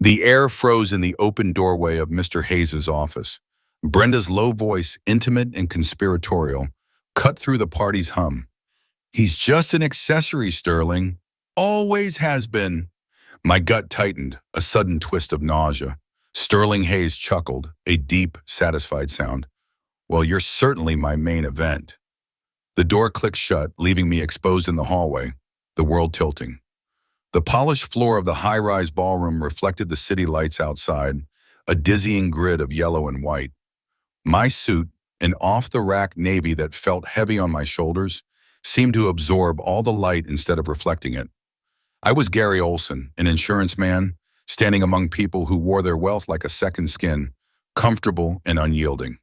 The air froze in the open doorway of Mr. Hayes's office. Brenda's low voice, intimate and conspiratorial, cut through the party's hum. "He's just an accessory, Sterling. Always has been." My gut tightened, a sudden twist of nausea. Sterling Hayes chuckled, a deep, satisfied sound. "Well, you're certainly my main event." The door clicked shut, leaving me exposed in the hallway, the world tilting. The polished floor of the high-rise ballroom reflected the city lights outside, a dizzying grid of yellow and white. My suit, an off-the-rack navy that felt heavy on my shoulders, seemed to absorb all the light instead of reflecting it. I was Gary Olson, an insurance man, standing among people who wore their wealth like a second skin, comfortable and unyielding.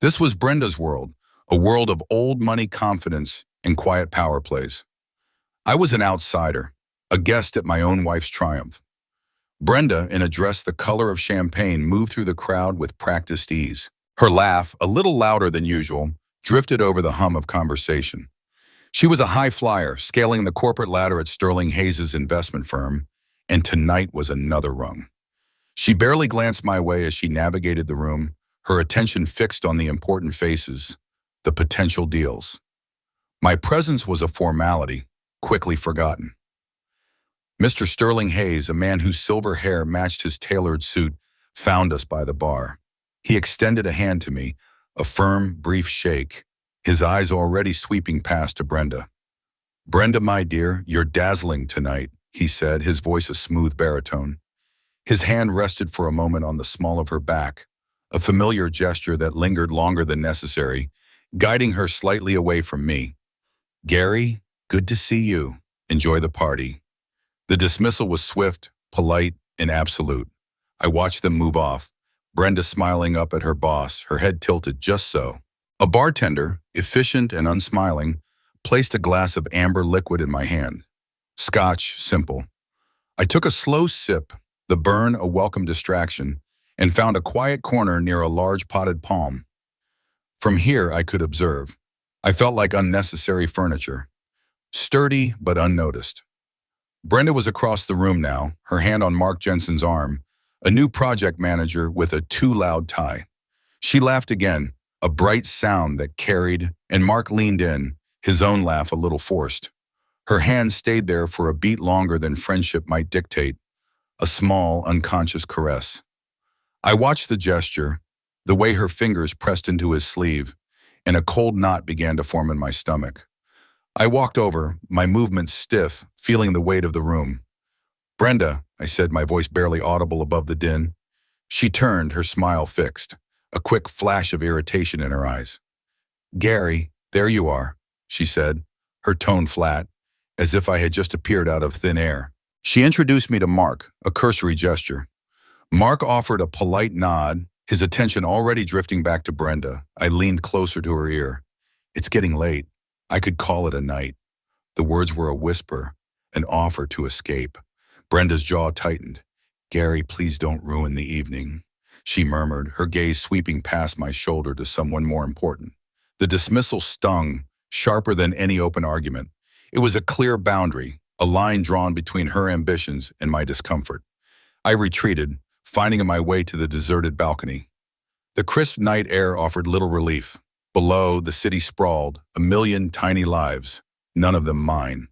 This was Brenda's world, a world of old money confidence and quiet power plays. I was an outsider, a guest at my own wife's triumph. Brenda, in a dress the color of champagne, moved through the crowd with practiced ease. Her laugh, a little louder than usual, drifted over the hum of conversation. She was a high flyer, scaling the corporate ladder at Sterling Hayes' investment firm, and tonight was another rung. She barely glanced my way as she navigated the room, her attention fixed on the important faces, the potential deals. My presence was a formality, quickly forgotten. Mr. Sterling Hayes, a man whose silver hair matched his tailored suit, found us by the bar. He extended a hand to me, a firm, brief shake, his eyes already sweeping past to Brenda. "Brenda, my dear, you're dazzling tonight," he said, his voice a smooth baritone. His hand rested for a moment on the small of her back, a familiar gesture that lingered longer than necessary, guiding her slightly away from me. "Gary, good to see you. Enjoy the party." The dismissal was swift, polite, and absolute. I watched them move off, Brenda smiling up at her boss, her head tilted just so. A bartender, efficient and unsmiling, placed a glass of amber liquid in my hand. Scotch, simple. I took a slow sip, the burn a welcome distraction, and found a quiet corner near a large potted palm. From here I could observe. I felt like unnecessary furniture. Sturdy but unnoticed. Brenda was across the room now, her hand on Mark Jensen's arm, a new project manager with a too-loud tie. She laughed again, a bright sound that carried, and Mark leaned in, his own laugh a little forced. Her hand stayed there for a beat longer than friendship might dictate, a small, unconscious caress. I watched the gesture, the way her fingers pressed into his sleeve, and a cold knot began to form in my stomach. I walked over, my movements stiff, feeling the weight of the room. "Brenda," I said, my voice barely audible above the din. She turned, her smile fixed, a quick flash of irritation in her eyes. "Gary, there you are," she said, her tone flat, as if I had just appeared out of thin air. She introduced me to Mark, a cursory gesture. Mark offered a polite nod, his attention already drifting back to Brenda. I leaned closer to her ear. "It's getting late. I could call it a night." The words were a whisper, an offer to escape. Brenda's jaw tightened. "Gary, please don't ruin the evening," she murmured, her gaze sweeping past my shoulder to someone more important. The dismissal stung, sharper than any open argument. It was a clear boundary, a line drawn between her ambitions and my discomfort. I retreated, finding my way to the deserted balcony. The crisp night air offered little relief. Below, the city sprawled, a million tiny lives, none of them mine.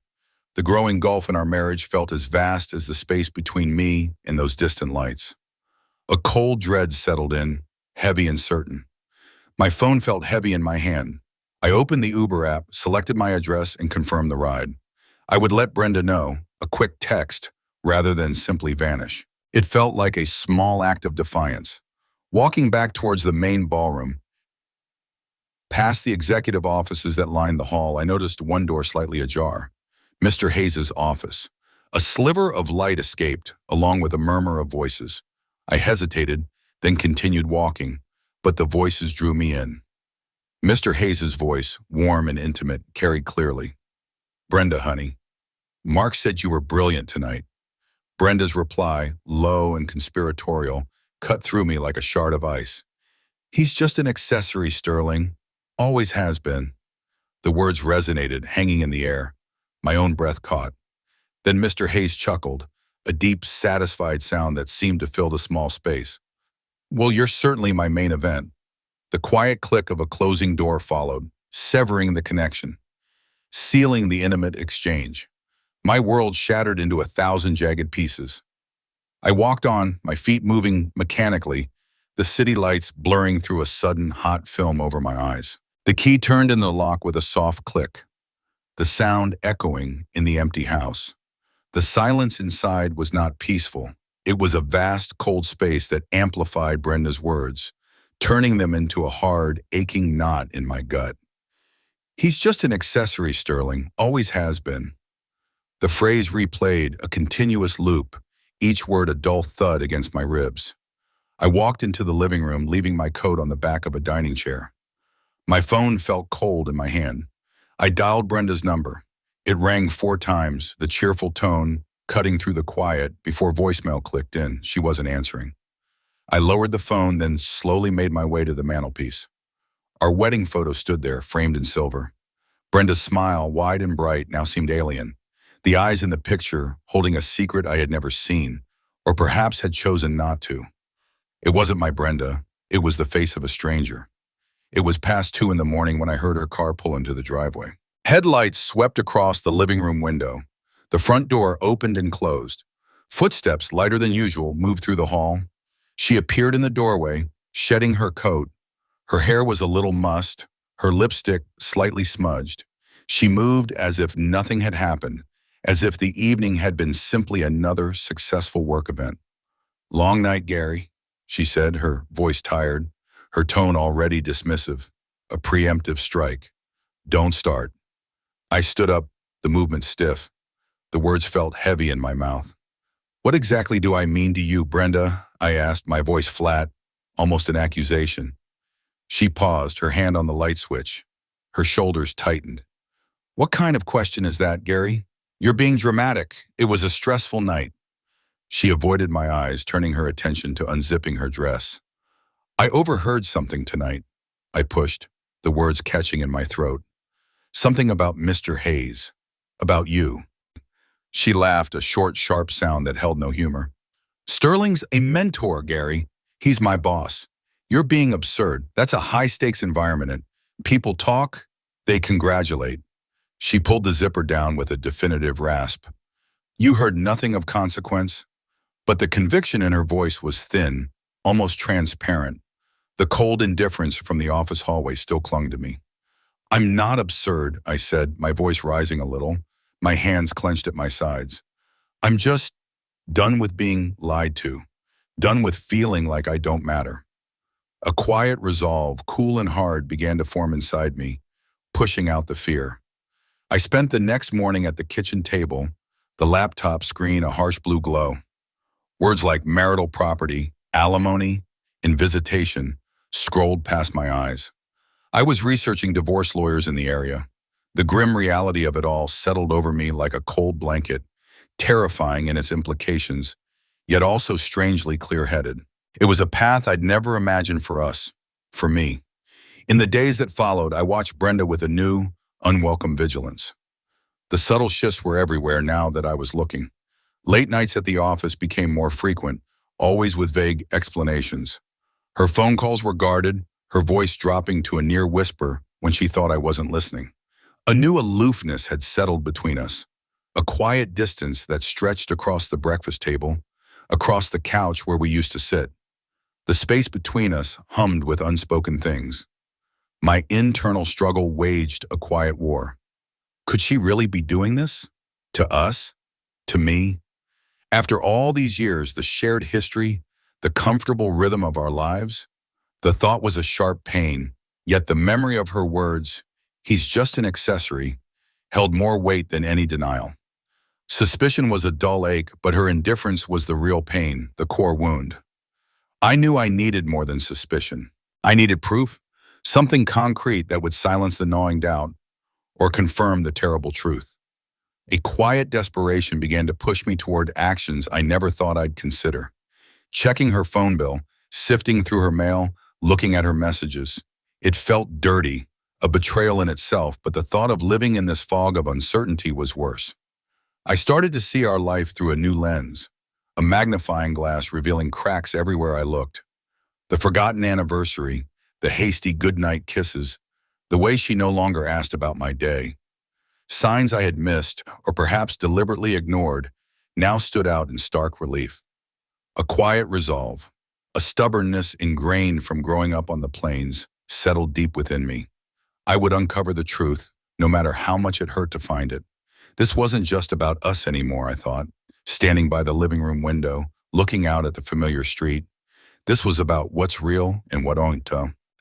The growing gulf in our marriage felt as vast as the space between me and those distant lights. A cold dread settled in, heavy and certain. My phone felt heavy in my hand. I opened the Uber app, selected my address, and confirmed the ride. I would let Brenda know, a quick text, rather than simply vanish. It felt like a small act of defiance. Walking back towards the main ballroom, past the executive offices that lined the hall, I noticed one door slightly ajar. Mr. Hayes' office. A sliver of light escaped, along with a murmur of voices. I hesitated, then continued walking, but the voices drew me in. Mr. Hayes' voice, warm and intimate, carried clearly. "Brenda, honey, Mark said you were brilliant tonight." Brenda's reply, low and conspiratorial, cut through me like a shard of ice. "He's just an accessory, Sterling. Always has been." The words resonated, hanging in the air. My own breath caught. Then Mr. Hayes chuckled, a deep, satisfied sound that seemed to fill the small space. Well, you're certainly my main event. The quiet click of a closing door followed, severing the connection, sealing the intimate exchange. My world shattered into 1,000 jagged pieces. I walked on, my feet moving mechanically, the city lights blurring through a sudden hot film over my eyes. The key turned in the lock with a soft click, the sound echoing in the empty house. The silence inside was not peaceful. It was a vast, cold space that amplified Brenda's words, turning them into a hard, aching knot in my gut. He's just an accessory, Sterling, always has been. The phrase replayed, a continuous loop, each word a dull thud against my ribs. I walked into the living room, leaving my coat on the back of a dining chair. My phone felt cold in my hand. I dialed Brenda's number. It rang 4 times, the cheerful tone cutting through the quiet before voicemail clicked in. She wasn't answering. I lowered the phone, then slowly made my way to the mantelpiece. Our wedding photo stood there, framed in silver. Brenda's smile, wide and bright, now seemed alien. The eyes in the picture holding a secret I had never seen, or perhaps had chosen not to. It wasn't my Brenda. It was the face of a stranger. It was past 2 in the morning when I heard her car pull into the driveway. Headlights swept across the living room window. The front door opened and closed. Footsteps, lighter than usual, moved through the hall. She appeared in the doorway, shedding her coat. Her hair was a little mussed, her lipstick slightly smudged. She moved as if nothing had happened, as if the evening had been simply another successful work event. "Long night, Gary," she said, her voice tired, her tone already dismissive. A preemptive strike. "Don't start." I stood up, the movement stiff. The words felt heavy in my mouth. "What exactly do I mean to you, Brenda?" I asked, my voice flat, almost an accusation. She paused, her hand on the light switch. Her shoulders tightened. "What kind of question is that, Gary? You're being dramatic. It was a stressful night." She avoided my eyes, turning her attention to unzipping her dress. "I overheard something tonight," I pushed, the words catching in my throat. "Something about Mr. Hayes. About you." She laughed, a short, sharp sound that held no humor. "Sterling's a mentor, Gary. He's my boss. You're being absurd. That's a high-stakes environment, and people talk, they congratulate." She pulled the zipper down with a definitive rasp. "You heard nothing of consequence?" But the conviction in her voice was thin, almost transparent. The cold indifference from the office hallway still clung to me. "I'm not absurd," I said, my voice rising a little, my hands clenched at my sides. "I'm just done with being lied to, done with feeling like I don't matter." A quiet resolve, cool and hard, began to form inside me, pushing out the fear. I spent the next morning at the kitchen table, the laptop screen a harsh blue glow. Words like marital property, alimony, and visitation scrolled past my eyes. I was researching divorce lawyers in the area. The grim reality of it all settled over me like a cold blanket, terrifying in its implications, yet also strangely clear-headed. It was a path I'd never imagined for us, for me. In the days that followed, I watched Brenda with a new, unwelcome vigilance. The subtle shifts were everywhere now that I was looking. Late nights at the office became more frequent, always with vague explanations. Her phone calls were guarded, her voice dropping to a near whisper when she thought I wasn't listening. A new aloofness had settled between us, a quiet distance that stretched across the breakfast table, across the couch where we used to sit. The space between us hummed with unspoken things. My internal struggle waged a quiet war. Could she really be doing this? To us? To me? After all these years, the shared history, the comfortable rhythm of our lives? The thought was a sharp pain, yet the memory of her words, "He's just an accessory," held more weight than any denial. Suspicion was a dull ache, but her indifference was the real pain, the core wound. I knew I needed more than suspicion. I needed proof, something concrete that would silence the gnawing doubt or confirm the terrible truth. A quiet desperation began to push me toward actions I never thought I'd consider. Checking her phone bill, sifting through her mail, looking at her messages. It felt dirty, a betrayal in itself, but the thought of living in this fog of uncertainty was worse. I started to see our life through a new lens. a magnifying glass revealing cracks everywhere I looked. The forgotten anniversary, the hasty goodnight kisses, the way she no longer asked about my day. Signs I had missed, or perhaps deliberately ignored, now stood out in stark relief. A quiet resolve, a stubbornness ingrained from growing up on the plains, settled deep within me. I would uncover the truth, no matter how much it hurt to find it. This wasn't just about us anymore, I thought, standing by the living room window, looking out at the familiar street. This was about what's real and what ain't.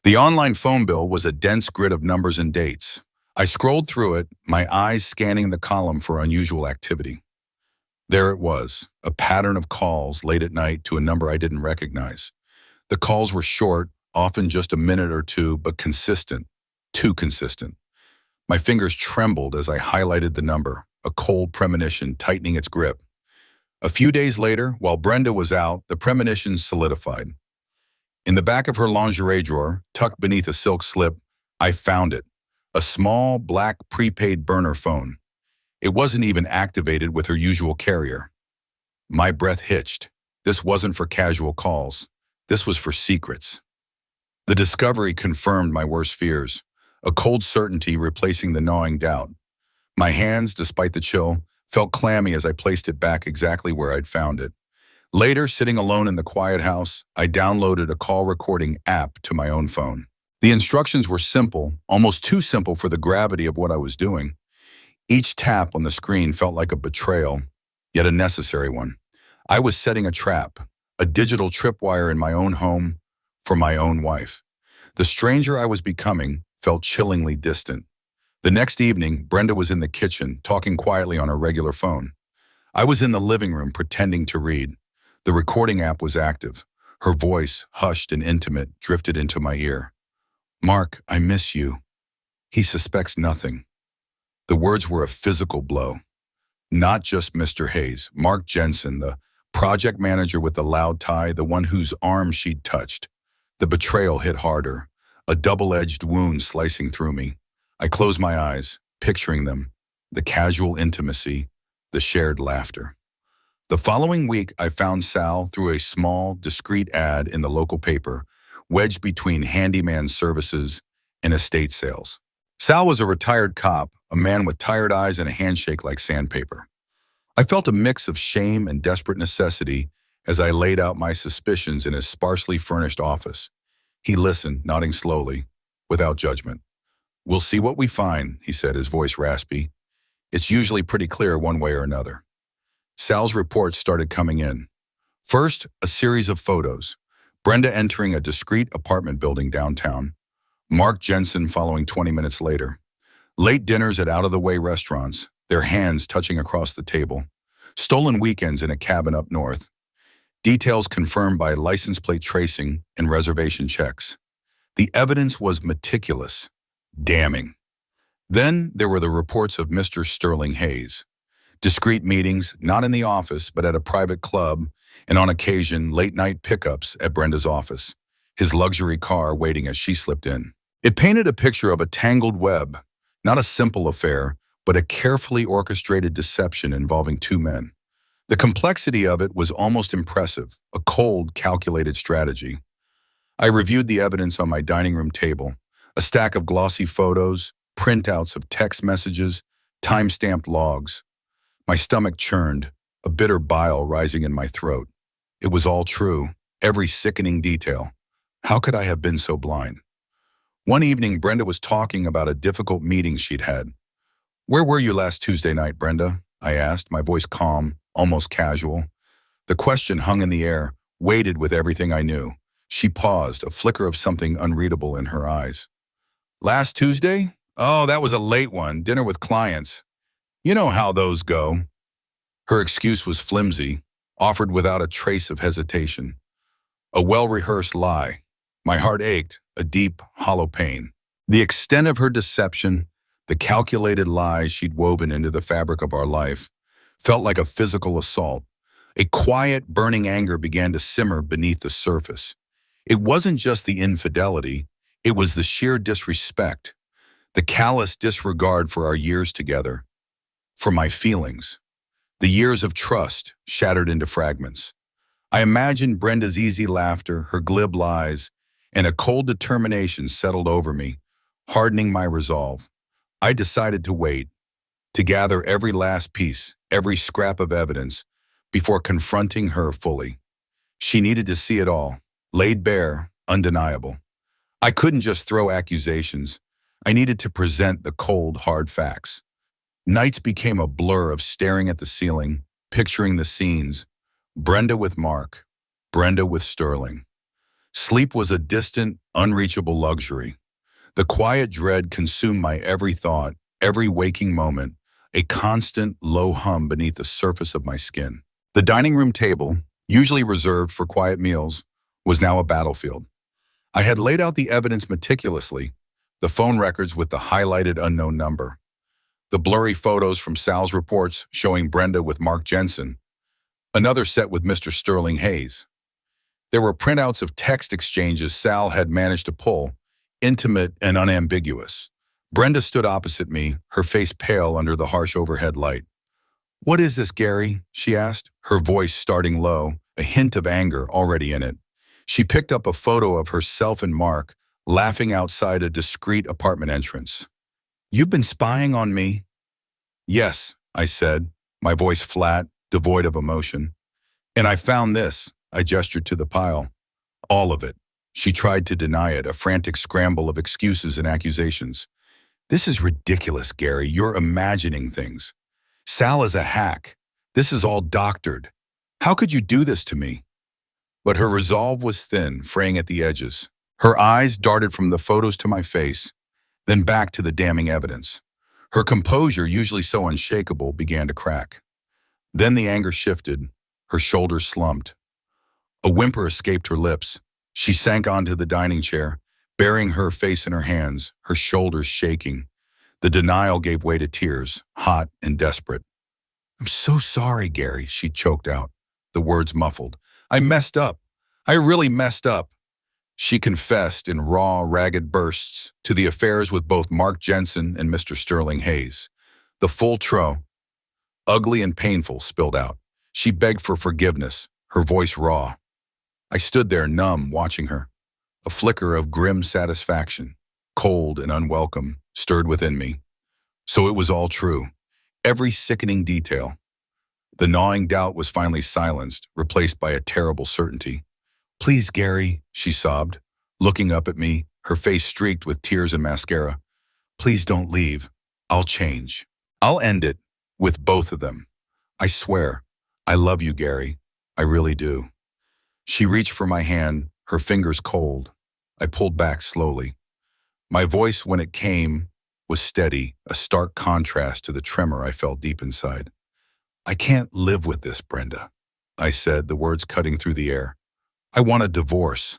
The online phone bill was a dense grid of numbers and dates. I scrolled through it, my eyes scanning the column for unusual activity. There it was, a pattern of calls late at night to a number I didn't recognize. The calls were short, often just a minute or two, but consistent, too consistent. My fingers trembled as I highlighted the number, a cold premonition tightening its grip. A few days later, while Brenda was out, the premonition solidified. In the back of her lingerie drawer, tucked beneath a silk slip, I found it, a small, black, prepaid burner phone. It wasn't even activated with her usual carrier. My breath hitched. This wasn't for casual calls. This was for secrets. The discovery confirmed my worst fears, a cold certainty replacing the gnawing doubt. My hands, despite the chill, felt clammy as I placed it back exactly where I'd found it. Later, sitting alone in the quiet house, I downloaded a call recording app to my own phone. The instructions were simple, almost too simple for the gravity of what I was doing. Each tap on the screen felt like a betrayal, yet a necessary one. I was setting a trap, a digital tripwire in my own home for my own wife. The stranger I was becoming felt chillingly distant. The next evening, Brenda was in the kitchen, talking quietly on her regular phone. I was in the living room, pretending to read. The recording app was active. Her voice, hushed and intimate, drifted into my ear. "Mark, I miss you. He suspects nothing." The words were a physical blow. Not just Mr. Hayes, Mark Jensen, the project manager with the loud tie, the one whose arm she'd touched. The betrayal hit harder, a double-edged wound slicing through me. I closed my eyes, picturing them, the casual intimacy, the shared laughter. The following week, I found Sal through a small, discreet ad in the local paper, wedged between handyman services and estate sales. Sal was a retired cop, a man with tired eyes and a handshake like sandpaper. I felt a mix of shame and desperate necessity as I laid out my suspicions in his sparsely furnished office. He listened, nodding slowly, without judgment. "We'll see what we find," he said, his voice raspy. "It's usually pretty clear one way or another." Sal's reports started coming in. First, a series of photos. Brenda entering a discreet apartment building downtown. Mark Jensen following 20 minutes later. Late dinners at out-of-the-way restaurants, their hands touching across the table. Stolen weekends in a cabin up north. Details confirmed by license plate tracing and reservation checks. The evidence was meticulous, damning. Then there were the reports of Mr. Sterling Hayes. Discreet meetings, not in the office, but at a private club, and on occasion, late-night pickups at Brenda's office, his luxury car waiting as she slipped in. It painted a picture of a tangled web, not a simple affair, but a carefully orchestrated deception involving two men. The complexity of it was almost impressive, a cold, calculated strategy. I reviewed the evidence on my dining room table, a stack of glossy photos, printouts of text messages, time-stamped logs. My stomach churned, a bitter bile rising in my throat. It was all true, every sickening detail. How could I have been so blind? One evening, Brenda was talking about a difficult meeting she'd had. "Where were you last Tuesday night, Brenda?" I asked, my voice calm, almost casual. The question hung in the air, weighted with everything I knew. She paused, a flicker of something unreadable in her eyes. "Last Tuesday? Oh, that was a late one, dinner with clients. You know how those go." Her excuse was flimsy, offered without a trace of hesitation. A well-rehearsed lie. My heart ached, a deep, hollow pain. The extent of her deception, the calculated lies she'd woven into the fabric of our life, felt like a physical assault. A quiet, burning anger began to simmer beneath the surface. It wasn't just the infidelity, it was the sheer disrespect, the callous disregard for our years together, for my feelings. The years of trust shattered into fragments. I imagined Brenda's easy laughter, her glib lies, and a cold determination settled over me, hardening my resolve. I decided to wait, to gather every last piece, every scrap of evidence, before confronting her fully. She needed to see it all, laid bare, undeniable. I couldn't just throw accusations. I needed to present the cold, hard facts. Nights became a blur of staring at the ceiling, picturing the scenes. Brenda with Mark, Brenda with Sterling. Sleep was a distant, unreachable luxury. The quiet dread consumed my every thought, every waking moment, a constant, low hum beneath the surface of my skin. The dining room table, usually reserved for quiet meals, was now a battlefield. I had laid out the evidence meticulously, the phone records with the highlighted unknown number, the blurry photos from Sal's reports showing Brenda with Mark Jensen, another set with Mr. Sterling Hayes. There were printouts of text exchanges Sal had managed to pull, intimate and unambiguous. Brenda stood opposite me, her face pale under the harsh overhead light. "What is this, Gary?" she asked, her voice starting low, a hint of anger already in it. She picked up a photo of herself and Mark, laughing outside a discreet apartment entrance. "You've been spying on me?" "Yes," I said, my voice flat, devoid of emotion. "And I found this," I gestured to the pile. "All of it." She tried to deny it, a frantic scramble of excuses and accusations. "This is ridiculous, Gary. You're imagining things. Sal is a hack. This is all doctored. How could you do this to me?" But her resolve was thin, fraying at the edges. Her eyes darted from the photos to my face, then back to the damning evidence. Her composure, usually so unshakable, began to crack. Then the anger shifted. Her shoulders slumped. A whimper escaped her lips. She sank onto the dining chair, burying her face in her hands, her shoulders shaking. The denial gave way to tears, hot and desperate. "I'm so sorry, Gary," she choked out, the words muffled. "I messed up. I really messed up." She confessed in raw, ragged bursts to the affairs with both Mark Jensen and Mr. Sterling Hayes. The full trough, ugly and painful, spilled out. She begged for forgiveness, her voice raw. I stood there numb, watching her. A flicker of grim satisfaction, cold and unwelcome, stirred within me. So it was all true. Every sickening detail. The gnawing doubt was finally silenced, replaced by a terrible certainty. "Please, Gary," she sobbed, looking up at me, her face streaked with tears and mascara. "Please don't leave. I'll change. I'll end it with both of them. I swear. I love you, Gary. I really do." She reached for my hand, her fingers cold. I pulled back slowly. My voice, when it came, was steady, a stark contrast to the tremor I felt deep inside. "I can't live with this, Brenda," I said, the words cutting through the air. "I want a divorce."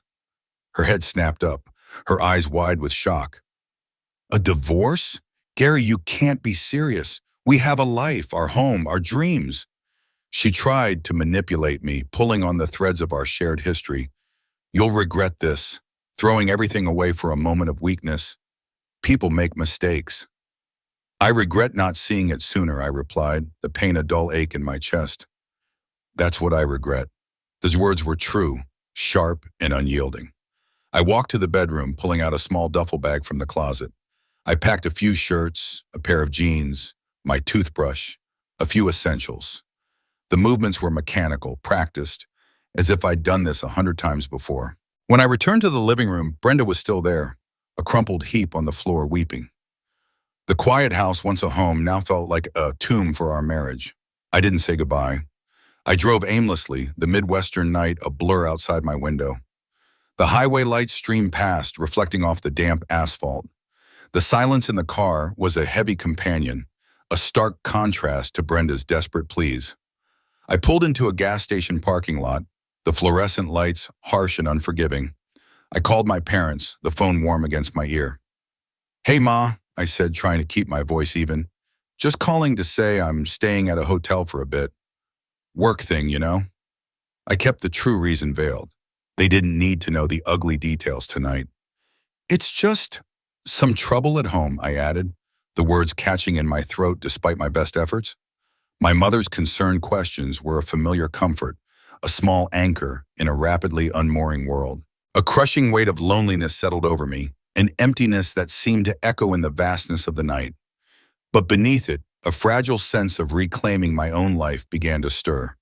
Her head snapped up, her eyes wide with shock. "A divorce? Gary, you can't be serious. We have a life, our home, our dreams." She tried to manipulate me, pulling on the threads of our shared history. "You'll regret this, throwing everything away for a moment of weakness. People make mistakes." "I regret not seeing it sooner," I replied, the pain a dull ache in my chest. "That's what I regret." Those words were true, sharp and unyielding. I walked to the bedroom, pulling out a small duffel bag from the closet. I packed a few shirts, a pair of jeans, my toothbrush, a few essentials. The movements were mechanical, practiced, as if I'd done this 100 times before. When I returned to the living room, Brenda was still there, a crumpled heap on the floor, weeping. The quiet house, once a home, now felt like a tomb for our marriage. I didn't say goodbye. I drove aimlessly, the Midwestern night a blur outside my window. The highway lights streamed past, reflecting off the damp asphalt. The silence in the car was a heavy companion, a stark contrast to Brenda's desperate pleas. I pulled into a gas station parking lot, the fluorescent lights harsh and unforgiving. I called my parents, the phone warm against my ear. "Hey, Ma," I said, trying to keep my voice even. "Just calling to say I'm staying at a hotel for a bit. Work thing, you know." I kept the true reason veiled. They didn't need to know the ugly details tonight. "It's just some trouble at home," I added, the words catching in my throat despite my best efforts. My mother's concerned questions were a familiar comfort, a small anchor in a rapidly unmooring world. A crushing weight of loneliness settled over me, an emptiness that seemed to echo in the vastness of the night. But beneath it, a fragile sense of reclaiming my own life began to stir.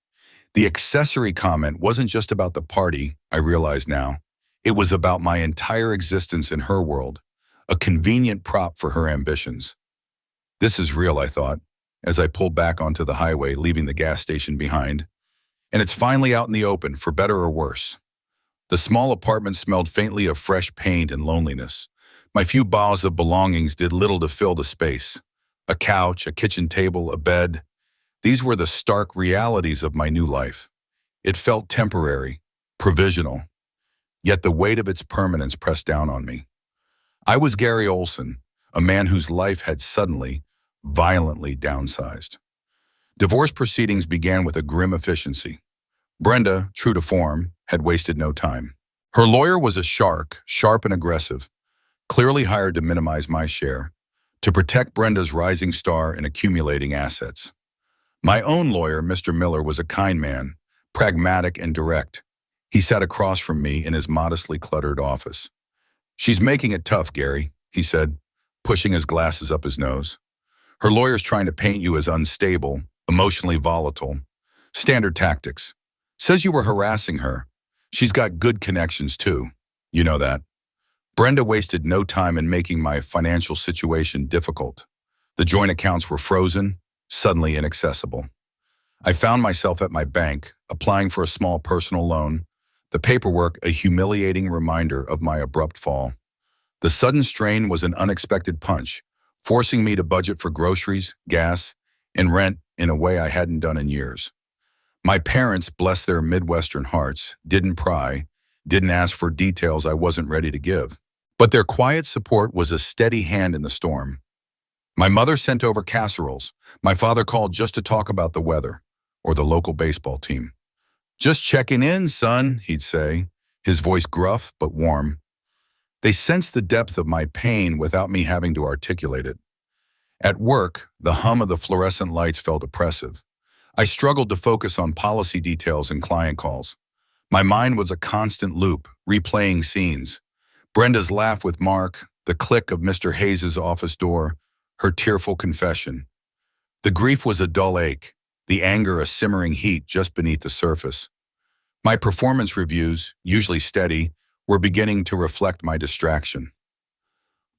The accessory comment wasn't just about the party, I realize now. It was about my entire existence in her world, a convenient prop for her ambitions. This is real, I thought, as I pulled back onto the highway, leaving the gas station behind. And it's finally out in the open, for better or worse. The small apartment smelled faintly of fresh paint and loneliness. My few boughs of belongings did little to fill the space. A couch, a kitchen table, a bed. These were the stark realities of my new life. It felt temporary, provisional, yet the weight of its permanence pressed down on me. I was Gary Olson, a man whose life had suddenly, violently downsized. Divorce proceedings began with a grim efficiency. Brenda, true to form, had wasted no time. Her lawyer was a shark, sharp and aggressive, clearly hired to minimize my share, to protect Brenda's rising star and accumulating assets. My own lawyer, Mr. Miller, was a kind man, pragmatic and direct. He sat across from me in his modestly cluttered office. "She's making it tough, Gary," he said, pushing his glasses up his nose. "Her lawyer's trying to paint you as unstable, emotionally volatile. Standard tactics. Says you were harassing her. She's got good connections too. You know that." Brenda wasted no time in making my financial situation difficult. The joint accounts were frozen, suddenly inaccessible. I found myself at my bank, applying for a small personal loan, the paperwork a humiliating reminder of my abrupt fall. The sudden strain was an unexpected punch, forcing me to budget for groceries, gas, and rent in a way I hadn't done in years. My parents, bless their Midwestern hearts, didn't pry, didn't ask for details I wasn't ready to give. But their quiet support was a steady hand in the storm. My mother sent over casseroles. My father called just to talk about the weather or the local baseball team. "Just checking in, son," he'd say, his voice gruff but warm. They sensed the depth of my pain without me having to articulate it. At work, the hum of the fluorescent lights felt oppressive. I struggled to focus on policy details and client calls. My mind was a constant loop, replaying scenes. Brenda's laugh with Mark, the click of Mr. Hayes' office door, her tearful confession. The grief was a dull ache, the anger a simmering heat just beneath the surface. My performance reviews, usually steady, were beginning to reflect my distraction.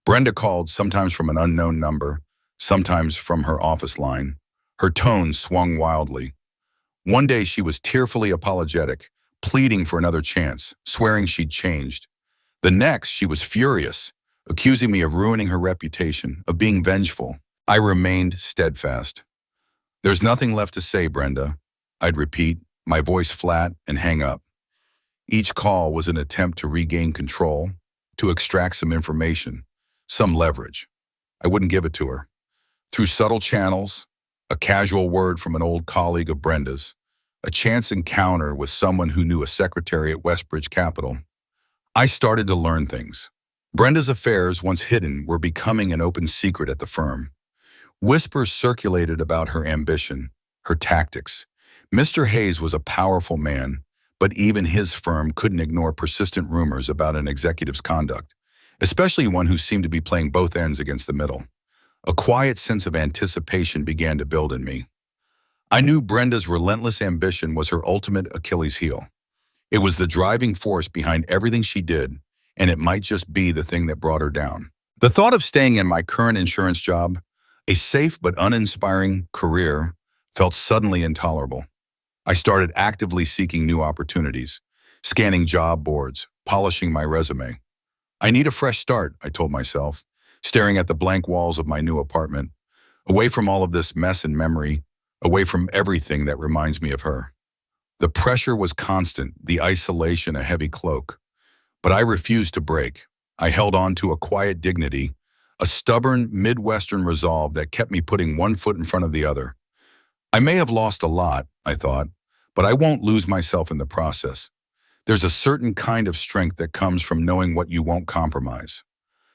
Brenda called, sometimes from an unknown number, sometimes from her office line. Her tone swung wildly. One day she was tearfully apologetic, pleading for another chance, swearing she'd changed. The next, she was furious, accusing me of ruining her reputation, of being vengeful. I remained steadfast. "There's nothing left to say, Brenda," I'd repeat, my voice flat, and hang up. Each call was an attempt to regain control, to extract some information, some leverage. I wouldn't give it to her. Through subtle channels, a casual word from an old colleague of Brenda's, a chance encounter with someone who knew a secretary at Westbridge Capital, I started to learn things. Brenda's affairs, once hidden, were becoming an open secret at the firm. Whispers circulated about her ambition, her tactics. Mr. Hayes was a powerful man, but even his firm couldn't ignore persistent rumors about an executive's conduct, especially one who seemed to be playing both ends against the middle. A quiet sense of anticipation began to build in me. I knew Brenda's relentless ambition was her ultimate Achilles heel. It was the driving force behind everything she did, and it might just be the thing that brought her down. The thought of staying in my current insurance job, a safe but uninspiring career, felt suddenly intolerable. I started actively seeking new opportunities, scanning job boards, polishing my resume. "I need a fresh start," I told myself, staring at the blank walls of my new apartment, away from all of this mess and memory, away from everything that reminds me of her. The pressure was constant, the isolation a heavy cloak. But I refused to break. I held on to a quiet dignity, a stubborn Midwestern resolve that kept me putting one foot in front of the other. I may have lost a lot, I thought, but I won't lose myself in the process. There's a certain kind of strength that comes from knowing what you won't compromise.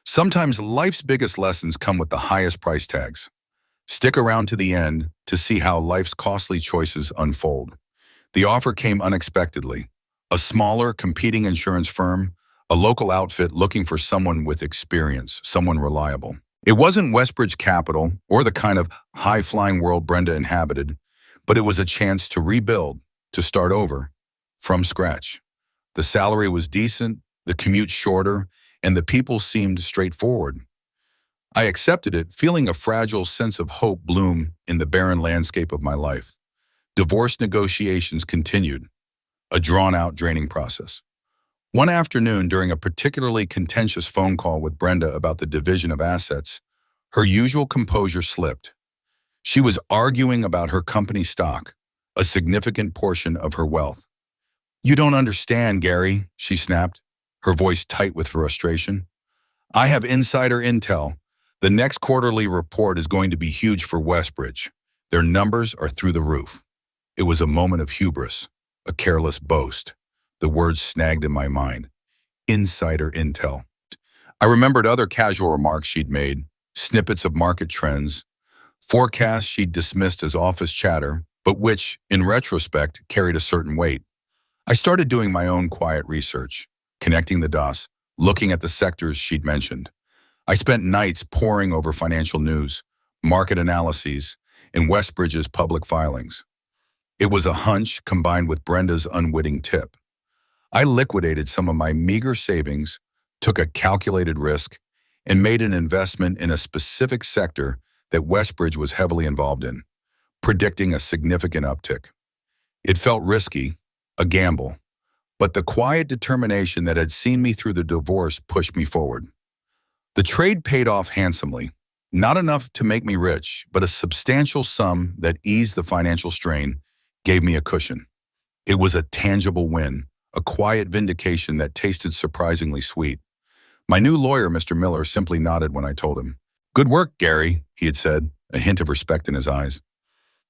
Sometimes life's biggest lessons come with the highest price tags. Stick around to the end to see how life's costly choices unfold. The offer came unexpectedly. A smaller, competing insurance firm, a local outfit looking for someone with experience, someone reliable. It wasn't Westbridge Capital or the kind of high-flying world Brenda inhabited, but it was a chance to rebuild, to start over, from scratch. The salary was decent, the commute shorter, and the people seemed straightforward. I accepted it, feeling a fragile sense of hope bloom in the barren landscape of my life. Divorce negotiations continued, a drawn-out, draining process. One afternoon, during a particularly contentious phone call with Brenda about the division of assets, her usual composure slipped. She was arguing about her company stock, a significant portion of her wealth. "You don't understand, Gary," she snapped, her voice tight with frustration. "I have insider intel. The next quarterly report is going to be huge for Westbridge. Their numbers are through the roof." It was a moment of hubris, a careless boast. The words snagged in my mind. Insider intel. I remembered other casual remarks she'd made, snippets of market trends, forecasts she'd dismissed as office chatter, but which, in retrospect, carried a certain weight. I started doing my own quiet research, connecting the dots, looking at the sectors she'd mentioned. I spent nights poring over financial news, market analyses, and Westbridge's public filings. It was a hunch combined with Brenda's unwitting tip. I liquidated some of my meager savings, took a calculated risk, and made an investment in a specific sector that Westbridge was heavily involved in, predicting a significant uptick. It felt risky, a gamble, but the quiet determination that had seen me through the divorce pushed me forward. The trade paid off handsomely, not enough to make me rich, but a substantial sum that eased the financial strain, gave me a cushion. It was a tangible win, a quiet vindication that tasted surprisingly sweet. My new lawyer, Mr. Miller, simply nodded when I told him. "Good work, Gary," he had said, a hint of respect in his eyes.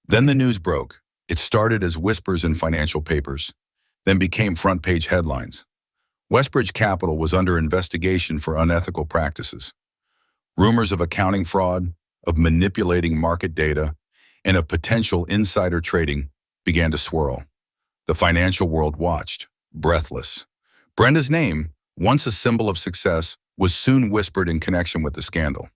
Then the news broke. It started as whispers in financial papers, then became front-page headlines. Westbridge Capital was under investigation for unethical practices. Rumors of accounting fraud, of manipulating market data, and of potential insider trading began to swirl. The financial world watched, breathless. Brenda's name, once a symbol of success, was soon whispered in connection with the scandal.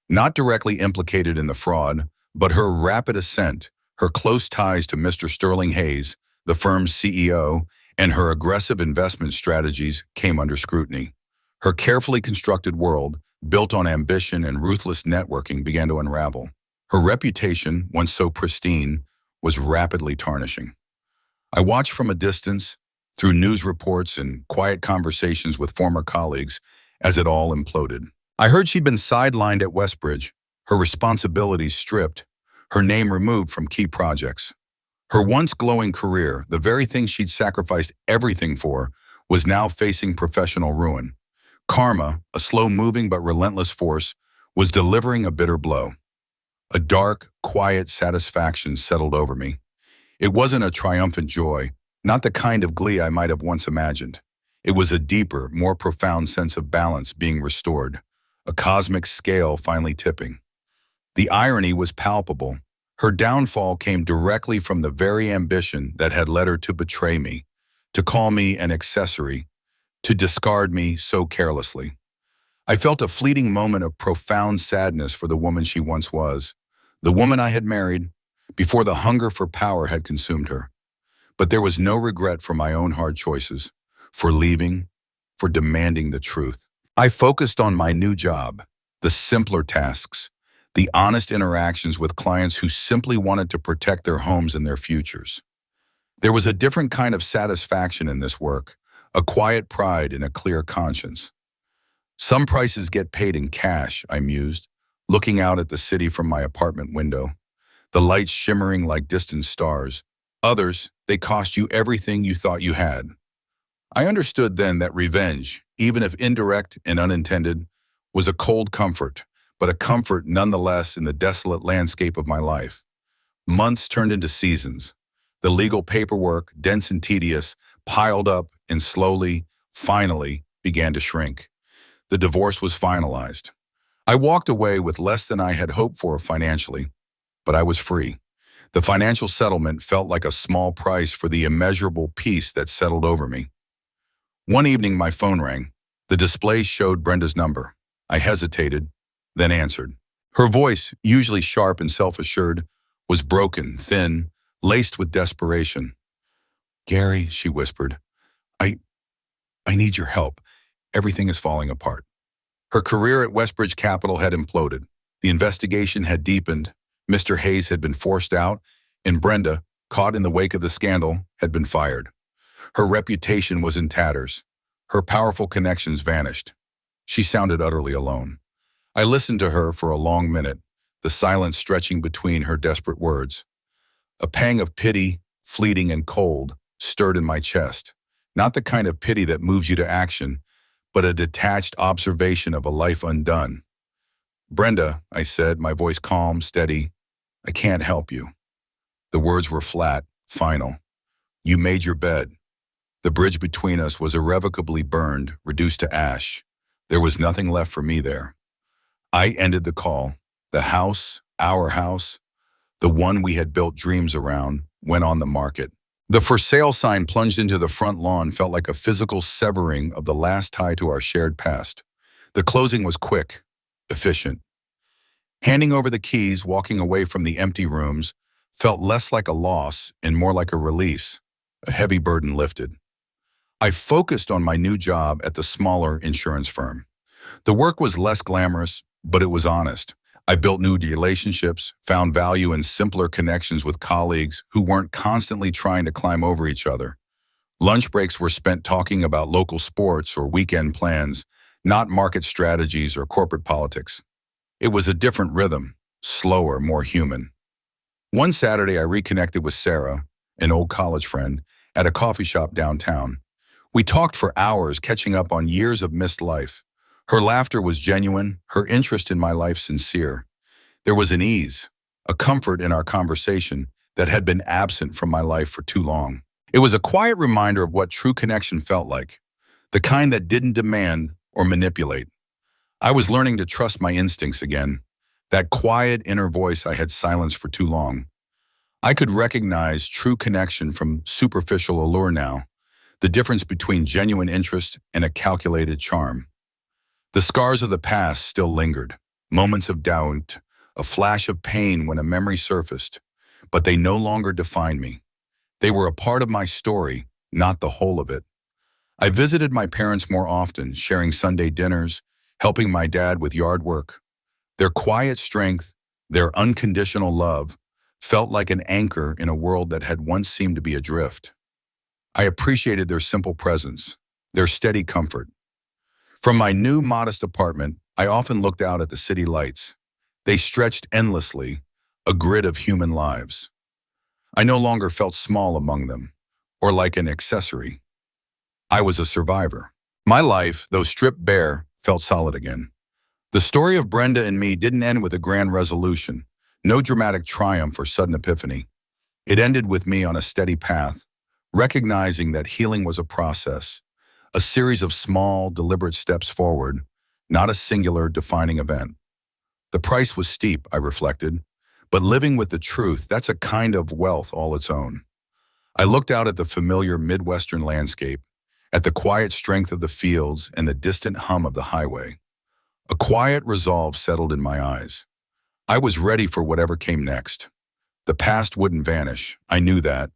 Not directly implicated in the fraud, but her rapid ascent, her close ties to Mr. Sterling Hayes, the firm's CEO, and her aggressive investment strategies came under scrutiny. Her carefully constructed world, built on ambition and ruthless networking, began to unravel. Her reputation, once so pristine, was rapidly tarnishing. I watched from a distance, through news reports and quiet conversations with former colleagues, as it all imploded. I heard she'd been sidelined at Westbridge, her responsibilities stripped, her name removed from key projects. Her once glowing career, the very thing she'd sacrificed everything for, was now facing professional ruin. Karma, a slow-moving but relentless force, was delivering a bitter blow. A dark, quiet satisfaction settled over me. It wasn't a triumphant joy, not the kind of glee I might have once imagined. It was a deeper, more profound sense of balance being restored, a cosmic scale finally tipping. The irony was palpable. Her downfall came directly from the very ambition that had led her to betray me, to call me an accessory, to discard me so carelessly. I felt a fleeting moment of profound sadness for the woman she once was, the woman I had married, before the hunger for power had consumed her. But there was no regret for my own hard choices, for leaving, for demanding the truth. I focused on my new job, the simpler tasks, the honest interactions with clients who simply wanted to protect their homes and their futures. There was a different kind of satisfaction in this work, a quiet pride in a clear conscience. Some prices get paid in cash, I mused, looking out at the city from my apartment window, the lights shimmering like distant stars. Others, they cost you everything you thought you had. I understood then that revenge, even if indirect and unintended, was a cold comfort, but a comfort nonetheless in the desolate landscape of my life. Months turned into seasons. The legal paperwork, dense and tedious, piled up and slowly, finally, began to shrink. The divorce was finalized. I walked away with less than I had hoped for financially, but I was free. The financial settlement felt like a small price for the immeasurable peace that settled over me. One evening, my phone rang. The display showed Brenda's number. I hesitated, then answered. Her voice, usually sharp and self-assured, was broken, thin, laced with desperation. "Gary," she whispered, I, I need your help. Everything is falling apart." Her career at Westbridge Capital had imploded. The investigation had deepened. Mr. Hayes had been forced out, and Brenda, caught in the wake of the scandal, had been fired. Her reputation was in tatters. Her powerful connections vanished. She sounded utterly alone. I listened to her for a long minute, the silence stretching between her desperate words. A pang of pity, fleeting and cold, stirred in my chest. Not the kind of pity that moves you to action, but a detached observation of a life undone. "Brenda," I said, my voice calm, steady, "I can't help you." The words were flat, final. "You made your bed." The bridge between us was irrevocably burned, reduced to ash. There was nothing left for me there. I ended the call. The house, our house, the one we had built dreams around, went on the market. The for sale sign plunged into the front lawn felt like a physical severing of the last tie to our shared past. The closing was quick, efficient. Handing over the keys, walking away from the empty rooms, felt less like a loss and more like a release, a heavy burden lifted. I focused on my new job at the smaller insurance firm. The work was less glamorous, but it was honest. I built new relationships, found value in simpler connections with colleagues who weren't constantly trying to climb over each other. Lunch breaks were spent talking about local sports or weekend plans, not market strategies or corporate politics. It was a different rhythm, slower, more human. One Saturday, I reconnected with Sarah, an old college friend, at a coffee shop downtown. We talked for hours, catching up on years of missed life. Her laughter was genuine, her interest in my life sincere. There was an ease, a comfort in our conversation that had been absent from my life for too long. It was a quiet reminder of what true connection felt like, the kind that didn't demand or manipulate. I was learning to trust my instincts again, that quiet inner voice I had silenced for too long. I could recognize true connection from superficial allure now, the difference between genuine interest and a calculated charm. The scars of the past still lingered, moments of doubt, a flash of pain when a memory surfaced, but they no longer defined me. They were a part of my story, not the whole of it. I visited my parents more often, sharing Sunday dinners, helping my dad with yard work. Their quiet strength, their unconditional love, felt like an anchor in a world that had once seemed to be adrift. I appreciated their simple presence, their steady comfort. From my new modest apartment, I often looked out at the city lights. They stretched endlessly, a grid of human lives. I no longer felt small among them, or like an accessory. I was a survivor. My life, though stripped bare, felt solid again. The story of Brenda and me didn't end with a grand resolution, no dramatic triumph or sudden epiphany. It ended with me on a steady path, recognizing that healing was a process, a series of small, deliberate steps forward, not a singular defining event. The price was steep, I reflected, but living with the truth, that's a kind of wealth all its own. I looked out at the familiar Midwestern landscape, at the quiet strength of the fields and the distant hum of the highway. A quiet resolve settled in my eyes. I was ready for whatever came next. The past wouldn't vanish, I knew that,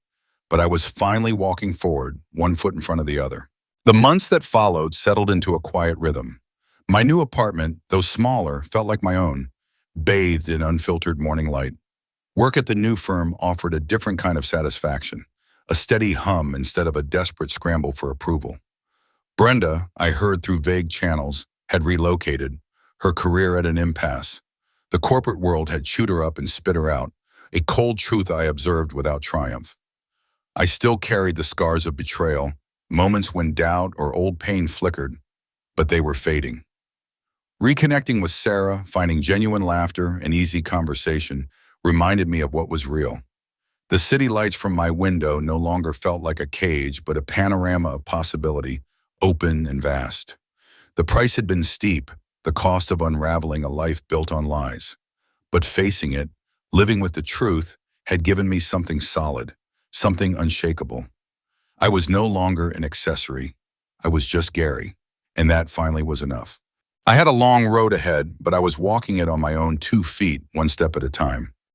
but I was finally walking forward, one foot in front of the other. The months that followed settled into a quiet rhythm. My new apartment, though smaller, felt like my own, bathed in unfiltered morning light. Work at the new firm offered a different kind of satisfaction, a steady hum instead of a desperate scramble for approval. Brenda, I heard through vague channels, had relocated, her career at an impasse. The corporate world had chewed her up and spit her out, a cold truth I observed without triumph. I still carried the scars of betrayal, moments when doubt or old pain flickered, but they were fading. Reconnecting with Sarah, finding genuine laughter and easy conversation, reminded me of what was real. The city lights from my window no longer felt like a cage, but a panorama of possibility, open and vast. The price had been steep, the cost of unraveling a life built on lies. But facing it, living with the truth, had given me something solid, something unshakable. I was no longer an accessory. I was just Gary, and that finally was enough. I had a long road ahead, but I was walking it on my own 2 feet, one step at a time.